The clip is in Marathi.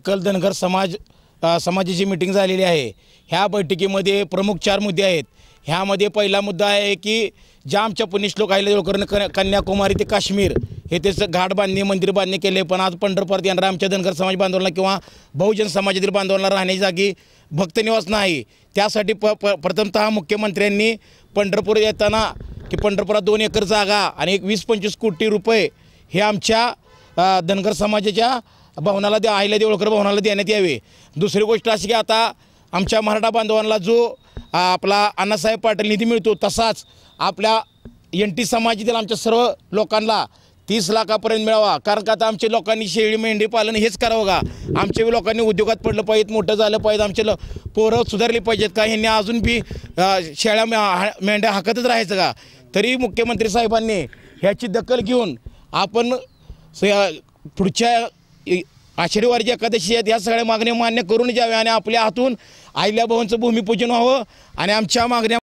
सकल धनगर समाजाची मीटिंग झालेली आहे। ह्या बैठकीमध्ये प्रमुख 4 मुद्दे आहेत। ह्यामध्ये पहिला मुद्दा आहे की ज्या आमच्या पुण्यश्लोक अहिल्यादेवी कन्याकुमारी ते काश्मीर हे त्याचं घाट बांधणी मंदिर बांधणी केले, पण आज पंढरपुरात येणाऱ्या आमच्या धनगर समाज बांधवांना किंवा बहुजन समाजातील बांधवांना राहण्याची जागी भक्तनिवास नाही। त्यासाठी प्रथमतः मुख्यमंत्र्यांनी पंढरपूर येताना की पंढरपुरात 2 एकर जागा आणि 20-25 कोटी रुपये हे आमच्या धनगर समाजाच्या भवनाला अहिल्यादेवी होळकर भवनाला देण्यात यावे। दुसरी गोष्ट अशी की आता आमच्या मराठा बांधवांना जो आपला अण्णासाहेब पाटील निधी मिळतो, तसाच आपल्या NT समाजातील आमच्या सर्व लोकांना 30 लाखापर्यंत मिळावा। कारण का आता आमच्या लोकांनी शेळी मेंढी पालन हेच करावं का? आमच्या लोकांनी उद्योगात पडलं पाहिजेत, मोठं झालं पाहिजे, आमचे पोरं सुधारली पाहिजेत का? ह्यांनी अजून बी शेळ्या मेंढ्या हाकतच राहायचं का? तरी मुख्यमंत्री साहेबांनी ह्याची दखल घेऊन आपण पुढच्या आषाढी वारीची एकादशी आहेत ह्या सगळ्या मागण्या मान्य करून द्याव्या आणि आपल्या हातून अहिल्याभावांचं भूमिपूजन व्हावं आणि आमच्या मागण्या